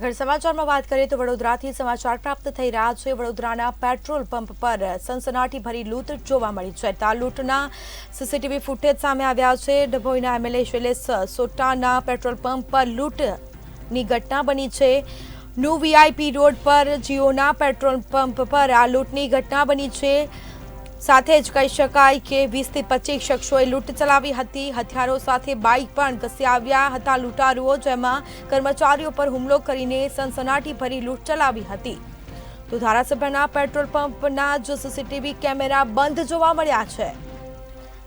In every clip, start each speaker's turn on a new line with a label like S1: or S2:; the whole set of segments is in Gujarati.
S1: આગળ સમાચારમાં વાત કરીએ તો વડોદરાથી સમાચાર પ્રાપ્ત થઈ રહ્યા છે। વડોદરાના પેટ્રોલ પંપ પર સનસનાટી ભરી લૂંટ જોવા મળી છે। આ લૂંટના સીસીટીવી ફૂટેજ સામે આવ્યા છે। ડભોઈના એમએલએ શૈલેષ સોટાના પેટ્રોલ પંપ પર લૂંટની ઘટના બની છે। ન્યૂ વીઆઈપી રોડ પર જીઓના પેટ્રોલ પંપ પર આ લૂંટની ઘટના બની છે। સાથે જ કહી શકાય કે 20 થી 25 શખ્સોએ લૂંટ ચલાવી હતી। હથિયારો સાથે બાઇક પણ ઘસી આવ્યા હતા લૂંટારુઓ, જેમાં કર્મચારીઓ પર હુમલો કરીને સનસનાટી ભરી લૂંટ ચલાવી હતી। તો ધારાસભ્યના પેટ્રોલ પંપના જ સીસીટીવી કેમેરા બંધ જોવા મળ્યા છે।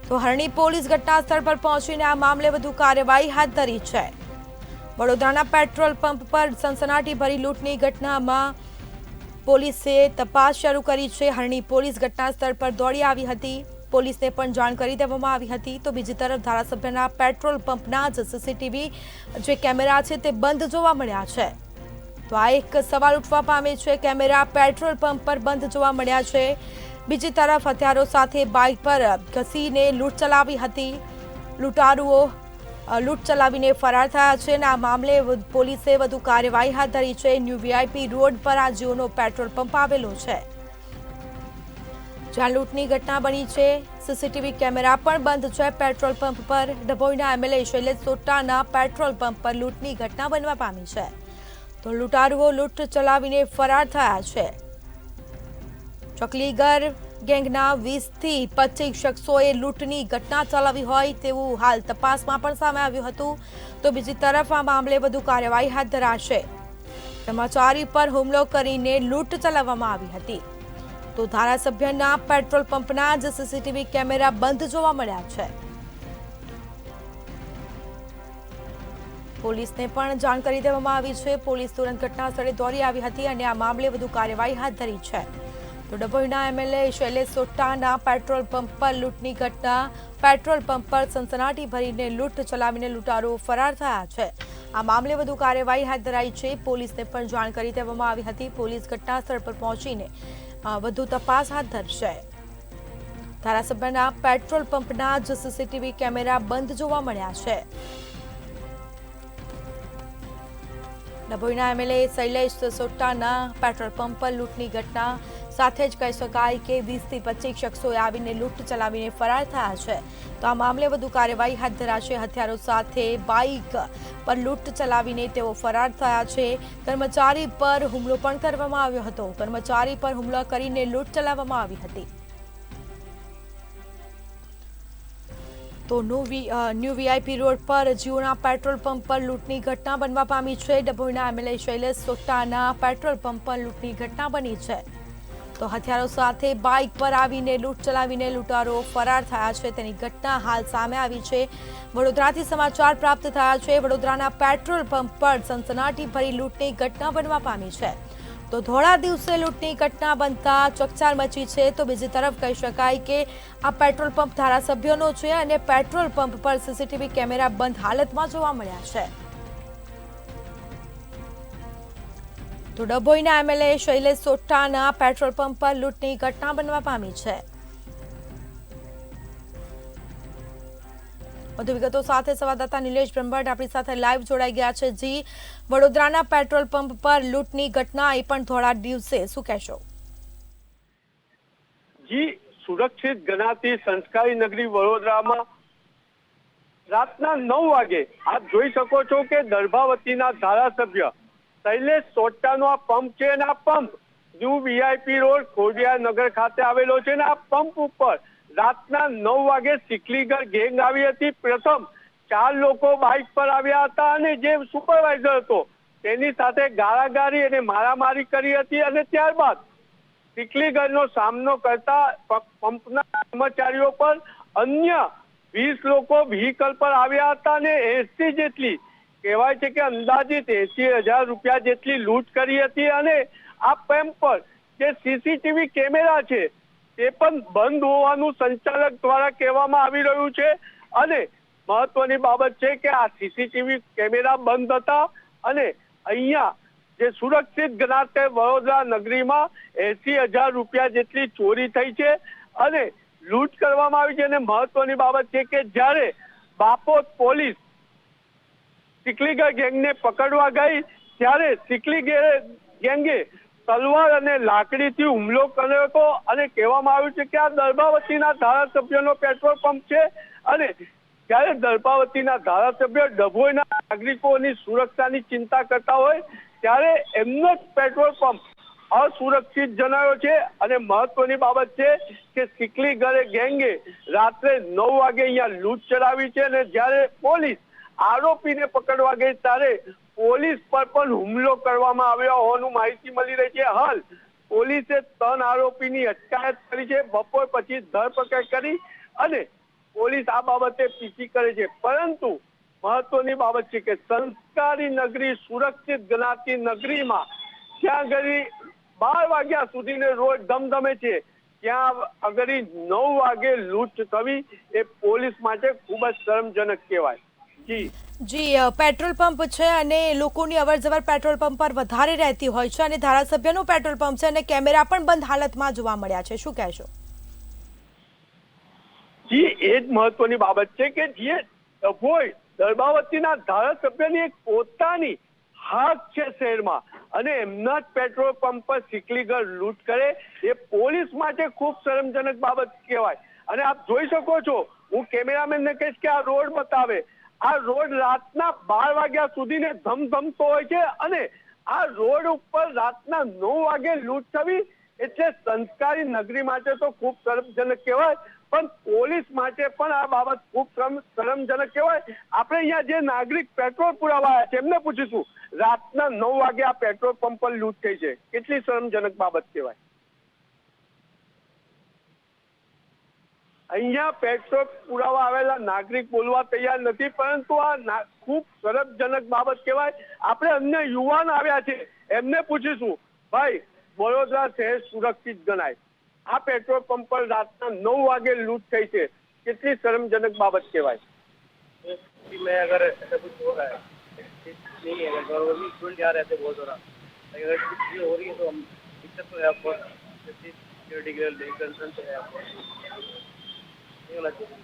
S1: તો હરણી પોલીસ ઘટના સ્થળ પર પહોંચીને આ મામલે વધુ કાર્યવાહી હાથ ધરી છે। વડોદરાના પેટ્રોલ પંપ પર સનસનાટી ભરી લૂંટની ઘટનામાં પોલીસે તપાસ શરૂ કરી છે। હરણી પોલીસ ઘટના સ્થળ પર દોડી આવી હતી। પોલીસને પણ જાણ કરી દેવામાં આવી હતી। તો બીજી તરફ ધારાસભ્યના પેટ્રોલ પંપના જ સીસીટીવી જે કેમેરા છે તે બંધ જોવા મળ્યા છે। તો આ એક સવાલ ઉઠવા પામે છે, કેમેરા પેટ્રોલ પંપ પર બંધ જોવા મળ્યા છે। બીજી તરફ હથિયારો સાથે બાઇક પર ઘસીને લૂંટ ચલાવી હતી। લૂંટારુઓ લૂંટ ચલાવીને ફરાર થયા છે અને આ મામલે પોલીસે વધુ કાર્યવાહી હાથ ધરી છે। ન્યૂ વીઆઈપી રોડ પર આ જીઓનો પેટ્રોલ પંપ આવેલો છે, જ્યાં લૂંટની ઘટના બની છે। સીસીટીવી કેમેરા પણ બંધ છે પેટ્રોલ પંપ પર। ડભોઈના એમએલએ શૈલેષ સોટાના પેટ્રોલ પંપ પર લૂંટની ઘટના બનવા પામી છે। તો લૂંટારુઓ લૂંટ ચલાવીને ફરાર થયા છે। ચકલીગર ગેંગના 20 થી 25 શખ્સોએ લૂંટની ઘટના ચલાવી હોય તેવું હાલ તપાસમાં પણ સામે આવ્યું હતું। તો બીજી તરફ આ મામલે વધુ કાર્યવાહી હાથ ધરાશે। કર્મચારી પર હુમલો કરીને લૂંટ ચલાવવામાં આવી હતી। તો ધારાસભ્યના પેટ્રોલ પંપના જ સીસીટીવી કેમેરા બંધ જોવા મળ્યા છે। પોલીસને પણ જાણ કરી દેવામાં આવી છે। પોલીસ તુરંત ઘટના સ્થળે દોડી આવી હતી અને આ મામલે વધુ કાર્યવાહી હાથ ધરી છે। તો ડભોઈના એમએલએ શૈલેષ સોટાના પેટ્રોલ પંપ પર લૂંટની ઘટના। પેટ્રોલ પંપ પર સનસનાટી ભરીને લૂંટ ચલાવીને લૂંટારુઓ ફરાર થયા છે। આ મામલે વધુ કાર્યવાહી હાથ ધરાઈ છે। પોલીસને પણ જાણ કરી દેવામાં આવી હતી। પોલીસ ઘટના સ્થળ પર પહોંચીને વધુ તપાસ હાથ ધરશે। ધારાસભ્યના પેટ્રોલ પંપના જ સીસીટીવી કેમેરા બંધ જોવા મળ્યા છે। ડભોઈના એમએલએ શૈલેષ સોટાના પેટ્રોલ પંપ પર લૂંટની ઘટના સાથે જ કહી શકાય કે 20 થી 25 શખ્સોએ આવીને લૂંટ ચલાવીને ફરાર થયા છે। તો આ મામલે વધુ કાર્યવાહી હાથ ધરાશે। હથિયારો સાથે બાઇક પર લૂંટ ચલાવીને તેઓ ફરાર થયા છે। કર્મચારી પર હુમલો પણ કરવામાં આવ્યો હતો। કર્મચારી પર હુમલો કરીને લૂંટ ચલાવવામાં આવી હતી। તો ન્યૂ વીઆઈપી રોડ પર જીઓના પેટ્રોલ પંપ પર લૂંટની ઘટના બનવા પામી છે। ડભોઈના એમએલએ શૈલેષ સોટાના પેટ્રોલ પંપ પર લૂંટની ઘટના બની છે। તો હથિયારો સાથે બાઇક પર આવીને લૂંટ ચલાવીને લૂંટારો ફરાર થયા છે તેની ઘટના હાલ સામે આવી છે। વડોદરાથી સમાચાર પ્રાપ્ત થયા છે। વડોદરાના પેટ્રોલ પંપ પર સનસનાટી ભરી લૂંટની ઘટના બનવા પામી છે। તો ધોળા દિવસે લૂંટની ઘટના બનતા ચકચાર મચી છે। તો બીજી તરફ કહી શકાય કે આ પેટ્રોલ પંપ ધારાસભ્યનો છે અને પેટ્રોલ પંપ પર સીસીટીવી કેમેરા બંધ હાલતમાં જોવા મળ્યા છે। તો ડભોઈના એમએલએ શૈલેષ સોટાના પેટ્રોલ પંપ પર લૂંટની ઘટના બનવા પામી છે। વધુ વિગતો સાથે સંવાદદાતા નિલેશ બ્રહ્મભટ્ટ આપણી સાથે લાઈવ જોડાઈ ગયા છે। જી, વડોદરાના પેટ્રોલ પંપ પર લૂંટની ઘટના, એ પણ થોડા દિવસે, શું કહેશો?
S2: જી, સુરક્ષિત ગણાતી સંસ્કારી નગરી વડોદરામાં રાતના 9 વાગે આપ જોઈ શકો છો કે દર્ભાવતીના ધારાસભ્ય શૈલેષ સોટાનો આ પંપ છે અને આ pump new VIP road Khodiyar નગર ખાતે આવેલો છે અને આ પંપ ઉપર રાતના 9 વાગે સિકલીગર ગેંગ આવી હતી। પ્રથમ 4 લોકો બાઇક પર આવ્યા હતા અને જે સુપરવાઇઝર હતો તેની સાથે ગાળાગાળી અને મારામારી કરી હતી અને ત્યારબાદ સિકલીગરનો સામનો કરતા પંપના કર્મચારીઓ પર અન્ય 20 લોકો વ્હીકલ પર આવ્યા હતા અને 80 જેટલી કહેવાય છે કે અંદાજિત 80,000 રૂપિયા જેટલી લૂંટ કરી હતી અને આ પંપ પર જે સીસીટીવી કેમેરા છે તે પણ બંધ હોવાનું સંચાલક દ્વારા કહેવામાં આવી રહ્યું છે। અને મહત્વની બાબત છે કે આ સીસીટીવી કેમેરા બંધ હતા અને અહીંયા જે સુરક્ષિત ગણાતે વડોદરા નગરીમાં 80,000 રૂપિયા જેટલી ચોરી થઈ છે અને લૂંટ કરવામાં આવી છે। અને મહત્વની બાબત છે કે જ્યારે બાપોદ પોલીસ સિકલીગર ગેંગને પકડવા ગઈ ત્યારે સિકલી ગેંગે તલવાર અને લાકડીથી હુમલો કર્યો હતો અને કહેવામાં આવ્યું છે કે આ દર્ભાવતીના ધારાસભ્યનો પેટ્રોલ પંપ છે અને ત્યારે દર્ભાવતીના ધારાસભ્ય ડભોઈના નાગરિકોની સુરક્ષાની ચિંતા કરતા હોય ત્યારે એમનો જ પેટ્રોલ પંપ અસુરક્ષિત જણાયો છે અને મહત્વની બાબત છે કે સિકલી ગેંગે રાત્રે 9 વાગે અહીંયા લૂંટ ચલાવી છે અને જ્યારે પોલીસ આરોપીને પકડવા ગઈ ત્યારે પોલીસ પર પણ હુમલો કરવામાં આવ્યો હોવાનું માહિતી મળી રહી છે. હાલ પોલીસે 3 આરોપીની અટકાયત કરી છે. બપોર પછી ધરપકડ કરી અને પોલીસ આ બાબતે પીછી કરે છે. પરંતુ મહત્વની બાબત છે કે સંસ્કારી નગરી, સુરક્ષિત ગણાતી નગરીમાં જ્યાં ઘડી 12 વાગ્યા સુધીને રોજ ધમધમે છે ત્યાં અગડી 9 વાગે લૂંટ થવી એ પોલીસ માટે ખૂબ જ શરમજનક કહેવાય.
S1: જી પેટ્રોલ પંપ છે અને લોકોની અવરજવર પેટ્રોલ પંપ પર વધારે રહેતી હોય છે અને ધારાસભ્યનું પેટ્રોલ પંપ છે અને કેમેરા પણ બંધ હાલતમાં જોવા મળ્યા છે, શું કહેશો?
S2: જી એ જ મહત્વની બાબત છે કે જે ડભોઈ દર્ભાવતીના ધારાસભ્યની એક પોતાની હાક છે શહેરમાં અને એમના જ પેટ્રોલ પંપ પર સિકલીગર લૂંટ કરે એ પોલીસ માટે ખૂબ શરમજનક બાબત કહેવાય. અને આપ જોઈ શકો છો, હું કેમેરામેનને કહીશ કે આ રોડ બતાવે. આ રોડ રાતના 12 વાગ્યા સુધીને ધમધમતો હોય છે અને આ રોડ ઉપર રાતના 9 વાગે લૂંટ થવી એટલે સંસ્કારી નગરી માટે તો ખૂબ શરમજનક કહેવાય પણ પોલીસ માટે પણ આ બાબત ખૂબ શરમજનક કહેવાય. આપણે અહીંયા જે નાગરિક પેટ્રોલ પુરાવા આવ્યા છે એમને પૂછીશું, રાતના 9 વાગે આ પેટ્રોલ પંપ પર લૂંટ થઈ છે, કેટલી શરમજનક બાબત કહેવાય. અહીંયા પેટ્રોલ પુરાવા આવેલા નાગરિક બોલવા તૈયાર નથી પરંતુ આ ખૂબ શરમજનક બાબત કહેવાય. આપણે અન્ય યુવાન આવ્યા છે એમને પૂછીશું, ભાઈ વડોદરા શહેર સુરક્ષિત ગણાય, આ પેટ્રોલ પંપ પર રાતના 9 વાગે લૂંટ થઈ છે, કેટલી શરમજનક બાબત કહેવાય.
S3: मैं अगर ऐसा कुछ हो रहा है नहीं है, अगर गवर्नमेंट स्टूडेंट यहाँ रहते बहुत हो रहा, अगर कुछ चीज़ें हो रही है तो हम दिक्कत तो है आपको, सिक्योरिटी के लिए कंसर्न है आपको, नहीं होना चाहिए.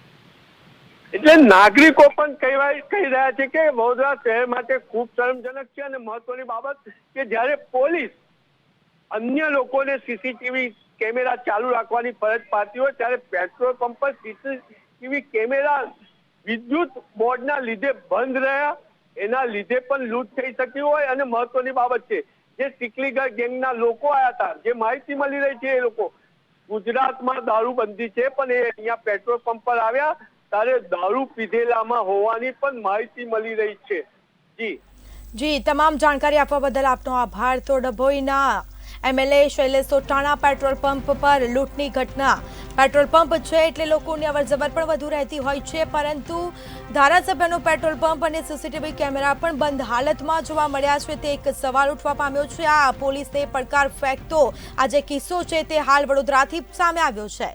S2: એટલે નાગરિકો પણ કહી રહ્યા છે કે વડોદરા શહેર માટે ખૂબ શરમજનક છે અને મહત્વની બાબત કે જ્યારે પોલીસ અન્ય લોકોને સીસીટીવી કેમેરા ચાલુ રાખવાની ફરજ પાડતી હોય ત્યારે પેટ્રોલ પંપ પર સીસીટીવી કેમેરા વિદ્યુત બોર્ડના લીધે બંધ રહ્યા, એના લીધે પણ લૂંટ થઈ શકી હોય. અને મહત્વની બાબત છે જે સિકલીગર ગેંગના લોકો આવ્યા હતા, જે માહિતી મળી રહી છે એ લોકો ગુજરાતમાં દારૂબંધી છે પણ એ અહીંયા પેટ્રોલ પંપ પર આવ્યા ત્યારે દારૂ પીધેલામાં હોવાની પણ માહિતી મળી રહી છે.
S1: જી તમામ જાણકારી આપવા બદલ આપનો આભાર. તો ડભોઈના એમએલએ શૈલેષ સોટાણા પેટ્રોલ પંપ પર લૂંટની ઘટના, પેટ્રોલ પંપ છે એટલે લોકોની અવરજવર પણ વધુ રહેતી હોય છે પરંતુ ધારાસભ્યનો પેટ્રોલ પંપ અને સીસીટીવી કેમેરા પણ બંધ હાલતમાં જોવા મળ્યા છે તે એક સવાલ ઉઠવા પામ્યો છે. આ પોલીસને પડકાર ફેંકતો આ જે કિસ્સો છે તે હાલ વડોદરાથી સામે આવ્યો છે.